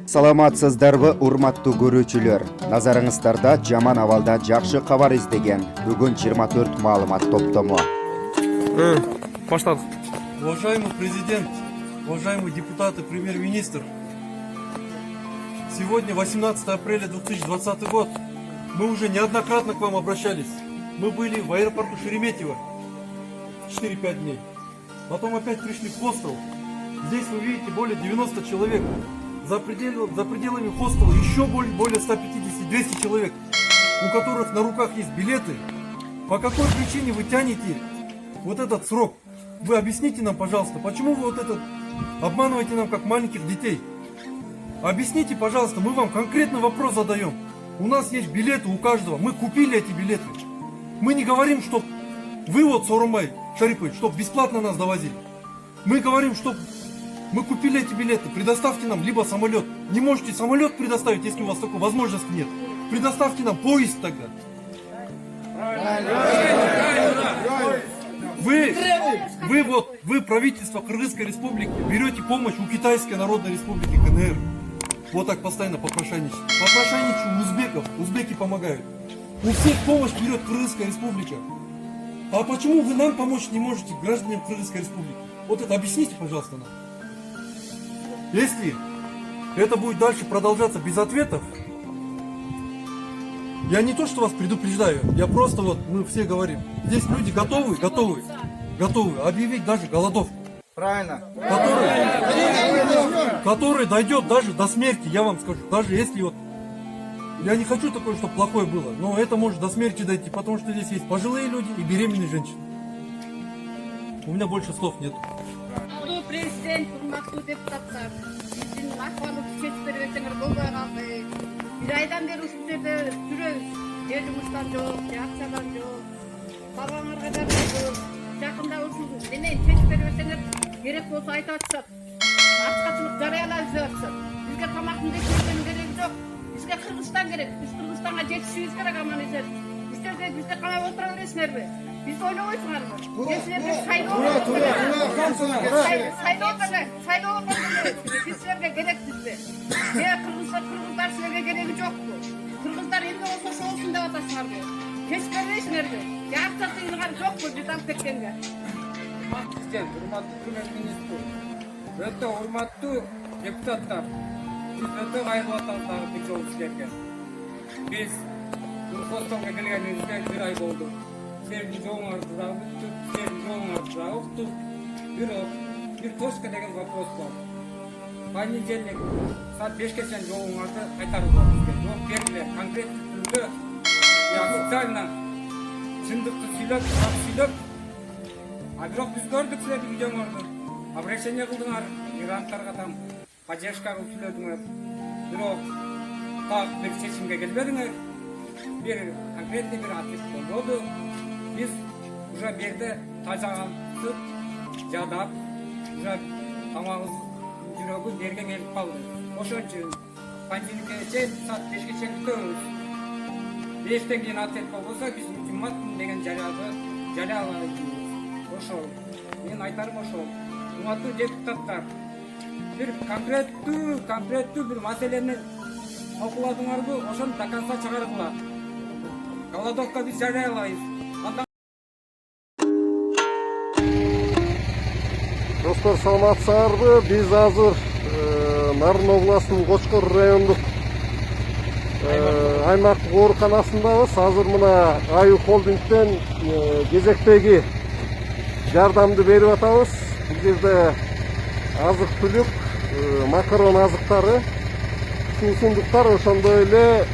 Саламатсыздарбы, урматтуу көрүүчүлөр. Назарыңыздарда жаман абалда жакшы кабар издеген бүгүн 24 маалымат топтому. Баштадык. Уважаемый президент, уважаемые депутаты, премьер-министр, сегодня 18 апреля 2020 год. Мы уже неоднократно к вам обращались. Мы были в аэропорту Шереметьево 4-5 дней. Потом опять пришли в хостел. Здесь вы видите более 90 человек. За пределами хостела еще более 150-200 человек, у которых на руках есть билеты. По какой причине вы тянете вот этот срок? Вы объясните нам, пожалуйста, почему вы обманываете нам как маленьких детей? Объясните, пожалуйста, мы вам конкретный вопрос задаем. У нас есть билеты у каждого, мы купили эти билеты. Мы не говорим, что вы Сооронбай Шарипович, чтобы бесплатно нас довозили. Мы говорим, что мы купили эти билеты, предоставьте нам либо самолет. Не можете самолет предоставить, если у вас такой возможности нет. Предоставьте нам поезд тогда. Вы правительство Кыргызской республики, берете помощь у Китайской Народной Республики КНР. Вот так постоянно попрошайничать. Попрошайничать у узбеков, узбеки помогают. У всех помощь берет Кыргызская республика. А почему вы нам помочь не можете, гражданам Кыргызской республики? Вот это объясните, пожалуйста, нам. Если это будет дальше продолжаться без ответов, я не то, что вас предупреждаю, я просто мы все говорим, здесь люди готовы объявить даже голодовку. Правильно. Который дойдет даже до смерти, я вам скажу, даже если я не хочу такое, чтобы плохое было, но это может до смерти дойти, потому что здесь есть пожилые люди и беременные женщины. У меня больше слов нет. Президент, урматтуу депутаттар, биздин акыбарыбызды чечип берип берсеңер болбой калды. Бир айдан бери ушул жерде жүрөбүз. Же жумуштан жок, же акчадан жок. Бабаңарга жарайбыз. Жакында ушул менен чечип берип берсеңер, керек болсо айтып атышат. Ачкачылык жарыялап жүрүп атышат. Бизге тамактын жеткирүүнүн кереги жок. Бизге Кыргызстан керек. Биз Кыргызстанга жетишибиз керек аман эсен. Уштерде бизди камап отура бересиңерби? Биз ойлобойсуңарбы? Силерге силерге керекпизби? Кыргыздар силерге кереги жокпу? Кыргыздар эмне болсо ошо болсун деп атасыңарбы? Кечип бербейсиңерби? Акча тыйылган жокпу биз алып кеткенге? Президент, урматтуу премьер-министр, өтө урматтуу депутаттар, биз өтө кайгылып атабыз дагы бир жолу силерге. Биз хостелге келгенибизге бир ай болду. Силердин жоңуңарды дагы бүттүк, силердин жоңуңарды дагы уктук. Бирок бир точка деген вопрос бар. Понедельник саат 5-ке чейин жоңуңарды кайтарууга бизге жооп бердилер. Конкреттүү түрдө официально чындыкты сүйлөп, так сүйлөп. А бирок биз көрдүк силердин видеоңорду. Обращение кылдыңар, мигранттарга там поддержка кылып сүйлөдүңөр. Бирок так бир чечимге келбедиңер. Бир конкретный бир ответ болбоду. Biz уже берде тажагансып, жадап, уже тамагыбыз жүрөгү берген келип калды. Ошон үчүн понедельникке чейин саат 5-ке чейин күтөбүз. 5-тен кийин ответ болбосо биз жумат деген жарыялайбыз. Ошол. Мен айтарым ошол. Урматтуу депутаттар, бир конкреттүү бир маселени окуладыңарбы, ошону до конца чыгаргыла. Голодовка биз жарыялайбыз. Достор, саламатсыздарбы? Биз азыр Нарын областынын Кочкор райондук аймактык ооруканасындабыз. Азыр мына Аю холдингден кезектеги жардамды берип атабыз. Бул жерде азык-түлүк, макарон азыктары, суусундуктар, ошондой эле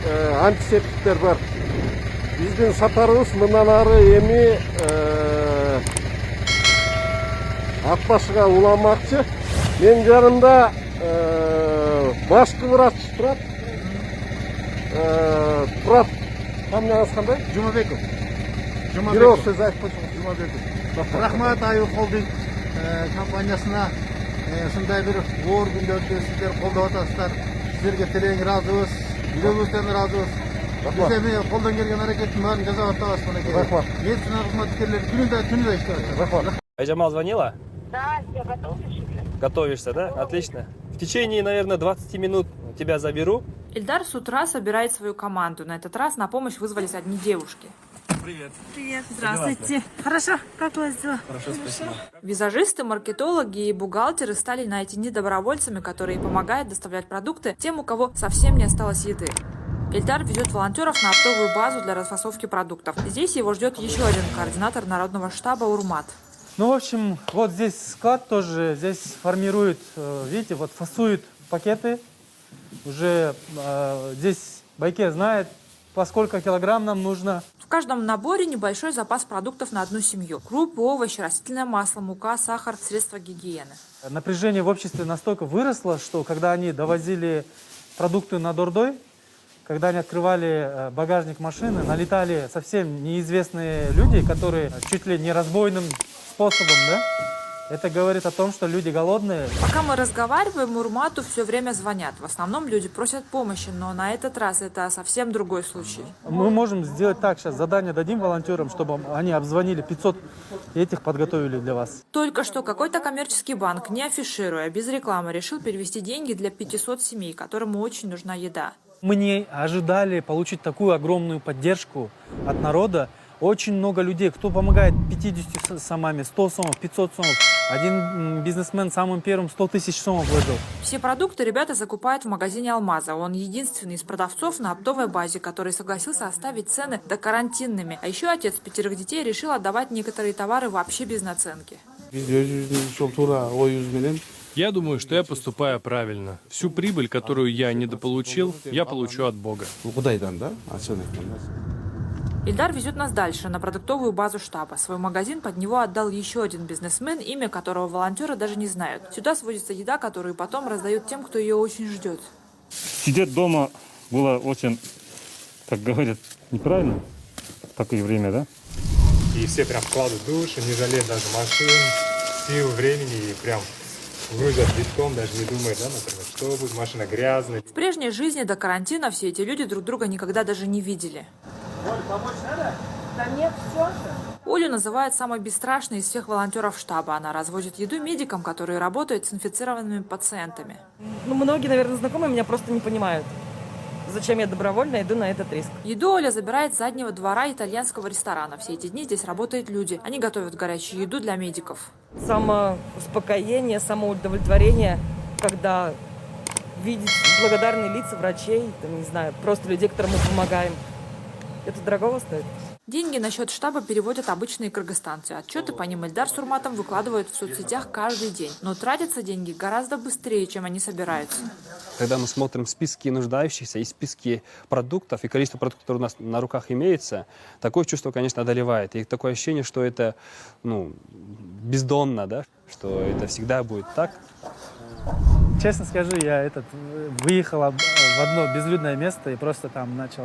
антисептиктер бар. Биздин сапарыбыз мындан ары эми Атбашыга уламакчы. Мен жанымда башкы врач турат. Фамилияңыз кандай? Жумабеков. Бирок сөз айтып койсоңуз. Жумабеков. Рахмат Аю холдинг компаниясына ушундай бир оор күндөрдө сиздер колдоп атасыздар. Сиздерге терең ыраазыбыз, жүрөгүбүздөн ыраазыбыз. Биз эми колдон келген аракеттин баарын жасап атабыз. Рахмат. Медицина кызматкерлери күнүндө иштеп атат. Рахмат. Айжамал звонила? Да, я готовлюсь уже. Готовишься, да? Отлично. В течение, наверное, 20 минут тебя заберу. Ильдар с утра собирает свою команду. На этот раз на помощь вызвались одни девушки. Привет. Привет, здравствуйте. Хорошо, как у вас дела? Хорошо, спасибо. Визажисты, маркетологи и бухгалтеры стали на эти дни добровольцами, которые помогают доставлять продукты тем, у кого совсем не осталось еды. Ильдар везет волонтеров на оптовую базу для расфасовки продуктов. Здесь его ждет еще один координатор народного штаба Урмат. Ну, в общем, вот здесь склад тоже, здесь формируют, видите, вот фасуют пакеты. Уже здесь Байке знает, по сколько килограмм нам нужно. В каждом наборе небольшой запас продуктов на одну семью. Крупы, овощи, растительное масло, мука, сахар, средства гигиены. Напряжение в обществе настолько выросло, что когда они довозили продукты на Дордой, когда они открывали багажник машины, налетали совсем неизвестные люди, которые чуть ли не разбойным способом, да? Это говорит о том, что люди голодные. Пока мы разговариваем, Урмату все время звонят. В основном люди просят помощи, но на этот раз это совсем другой случай. Мы можем сделать так, сейчас задание дадим волонтерам, чтобы они обзвонили 500 и этих подготовили для вас. Только что какой-то коммерческий банк, не афишируя, без рекламы, решил перевести деньги для 500 семей, которым очень нужна еда. Мы не ожидали получить такую огромную поддержку от народа. Очень много людей, кто помогает 50 сомами, 100 сомов, 500 сомов. Один бизнесмен самым первым 100 тысяч сомов вложил. Все продукты ребята закупают в магазине «Алмаза». Он единственный из продавцов на оптовой базе, который согласился оставить цены докарантинными. А еще отец 5 детей решил отдавать некоторые товары вообще без наценки. Я думаю, что я поступаю правильно. Всю прибыль, которую я недополучил, я получу от Бога. Ильдар везет нас дальше, на продуктовую базу штаба. Свой магазин под него отдал еще один бизнесмен, имя которого волонтеры даже не знают. Сюда сводится еда, которую потом раздают тем, кто ее очень ждет. Сидеть дома было очень, как говорят, неправильно в такое время, да? И все прям вкладывают душу, не жалеют даже машин, сил, времени и прям грузят битком, даже не думая, да, например, что будет, машина грязная. В прежней жизни до карантина все эти люди друг друга никогда даже не видели. Оль, помочь надо? Да нет, все же. Олю называют самой бесстрашной из всех волонтеров штаба. Она развозит еду медикам, которые работают с инфицированными пациентами. Ну, многие, наверное, знакомые меня просто не понимают. Зачем я добровольно иду на этот риск? Еду Оля забирает с заднего двора итальянского ресторана. Все эти дни здесь работают люди. Они готовят горячую еду для медиков. Самоуспокоение, самоудовлетворение, когда видеть благодарные лица врачей, там, не знаю, просто людей, которым мы помогаем. Это дорого стоит. Деньги на счет штаба переводят обычные кыргызстанцы. Отчеты по ним Ильдар с Урматом выкладывают в соцсетях каждый день. Но тратятся деньги гораздо быстрее, чем они собираются. Когда мы смотрим списки нуждающихся и списки продуктов, и количество продуктов, которые у нас на руках имеется, такое чувство, конечно, одолевает. И такое ощущение, что это, бездонно, да? Что это всегда будет так. Честно скажу, я выехал в одно безлюдное место и просто там начал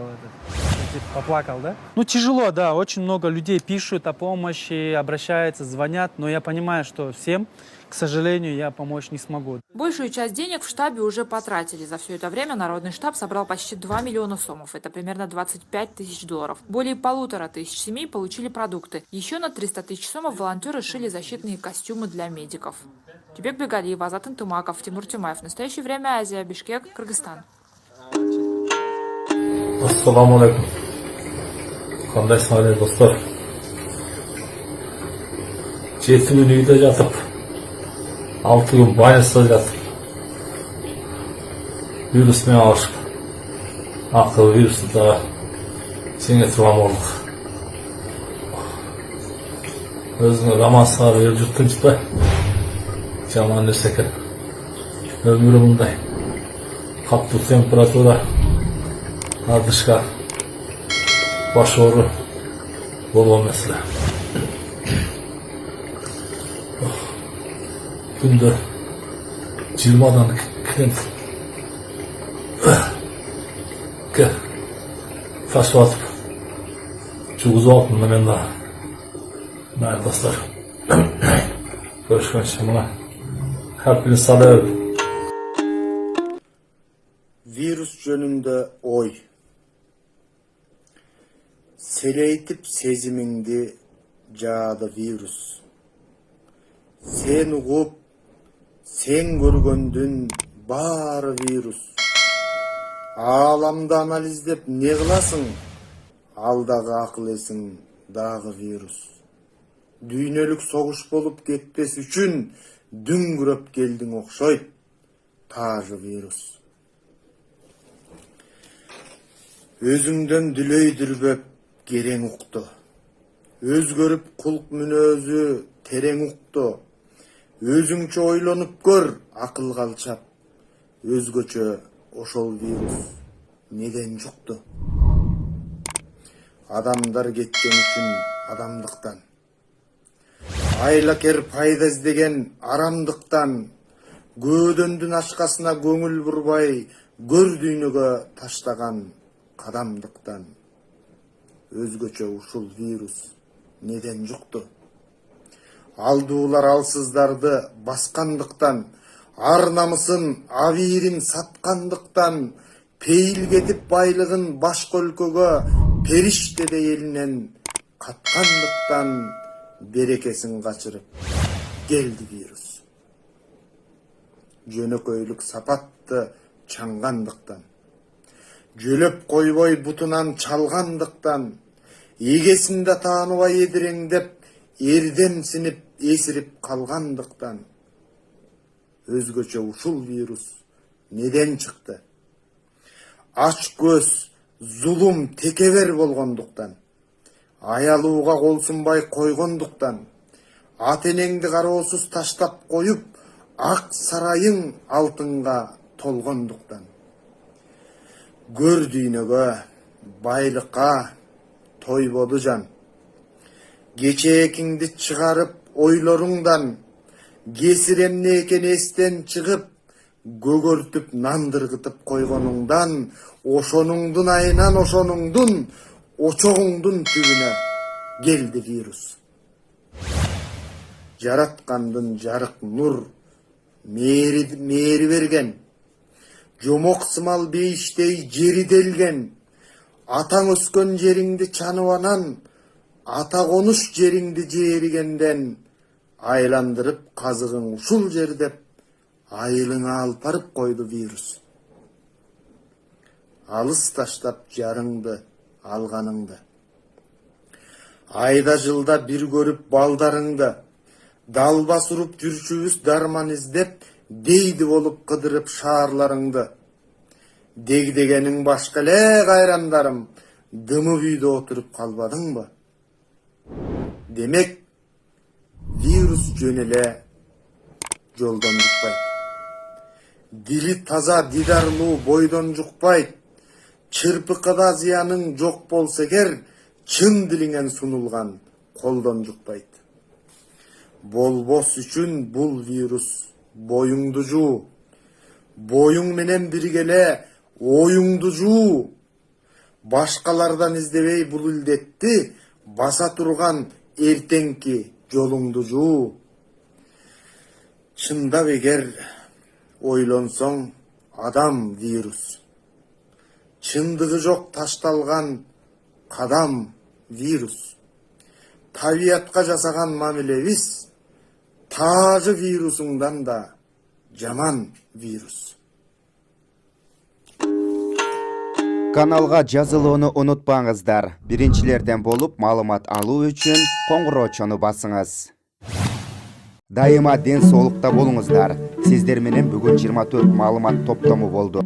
поплакал, да? Ну, тяжело, да, очень много людей пишут о помощи, обращаются, звонят, но я понимаю, что всем, к сожалению, я помочь не смогу. Большую часть денег в штабе уже потратили. За все это время народный штаб собрал почти 2 миллиона сомов. Это примерно 25 тысяч долларов. Более 1500 семей получили продукты. Еще на 300 тысяч сомов волонтеры шили защитные костюмы для медиков. Тюбек Бегалиев, Азат Интумаков, Тимур Тимаев. В настоящее время Азия, Бишкек, Кыргызстан. Ассаламу алейкум. Қандайсыңдар достар? 7 күн үйде жатып, 6 күн больницада жатып, вируспен ауырып, ақыл вирусты да сеңе тұрған болдық. Өзіңе романсыға беріп жүртіңіз ба? Жаман нәрсе екен. Өмірі мұндай. Қатты температура, ардышқа, баш ауыру болған мәселе. Күнде 20-дан кент ташып атып, жүргізіп алдым мен да. Мына достар, көрішкенше мына әрпілі салып. Virüs jönünde oy. Seleytip sezimindi jağda virüs. Sen ugup, sen görgöndүн баары вирус. Ааламды анализдеп не кыласың? Алдагы акыл эсиң дагы вирус. Дүйнөлүк согуш болуп кетпес үчүн дүңгүрөп келдиң окшойт. Тажы вирус. Өзүңдөн дүлөйдүрбөп керең укту. Өзгөрүп кулк мүнөзү терең укту. Өзүңчө ойлонуп көр, акылга алчап. Өзгөчө ошол вирус неден жукту? Адамдар кеткен үчүн адамдыктан. Айлакер пайда издеген арамдыктан. Көөдөндүн ашкасына көңүл бурбай, көр дүйнөгө таштаган кадамдыктан. Өзгөчө ушул вирус неден жукту? Алдуулар алсыздарды баскандыктан, ар намысын, абийирин саткандыктан, пейил кетип байлыгын башка өлкөгө периштедей элинен каткандыктан, берекесин качырып келди вирус. Жөнөкөйлүк сапатты чаңгандыктан, жөлөп койбой бутунан чалгандыктан, эгесинде тааныбай эдиреңдеп, эрдемсинип эсирип калгандыктан. Өзгөчө ушул вирус неден чыкты? Ач көз, зулум, текебер болгондуктан, аялууга кол сунбай койгондуктан, ата энеңди кароосуз таштап коюп, ак сарайың алтынга толгондуктан. Көр дүйнөгө, байлыкка тойбоду жан. Кечээкиңди чыгарып ойлоруңдан, кесир эмне экен эстен чыгып, көгөртүп нандыргытып койгонуңдан, ошонуңдун айынан ошонуңдун, очогуңдун түбүнө келди вирус. Жараткандын жарык нур, мээри берген, жомок сымал бейиштей жери делген, атаң өскөн жериңди чанып анан, ата конуш жериңди жеригенден, айландырып казыгың ушул жер деп, айылыңа алып барып койду вирус. Алыс таштап жарыңды алганыңды, айда жылда бир көрүп балдарыңды, далбас уруп жүрчүбүз дарман издеп, дейди болуп кыдырып шаарларыңды. Дегдегениң башка эле кайрандарым, дымы үйдө отуруп калбадыңбы? Демек, вирус жөн эле жолдон жукпайт. Дили таза, дидарлуу бойдон жукпайт. Чырпыкада зыяның жок болсо эгер, чын дилиңен сунулган колдон жукпайт. Болбос үчүн бул вирус боюңду жуу. Боюң менен биргеле оюңду жуу. Башкалардан издебей бул илдетти баса турган эртеңки жолуңду жуу. Чындап эгер ойлонсоң, адам вирус. Чындыгы жок ташталган кадам вирус. Табиятка жасаган мамилебиз тажы вирусуңдан да жаман вирус. Каналга жазылууну унутпаңыздар. Биринчилерден болуп маалымат алуу үчүн коңгуроочону басыңыз. Дайыма ден соолукта болуңуздар. Сиздер менен бүгүн 24 маалымат топтому болду.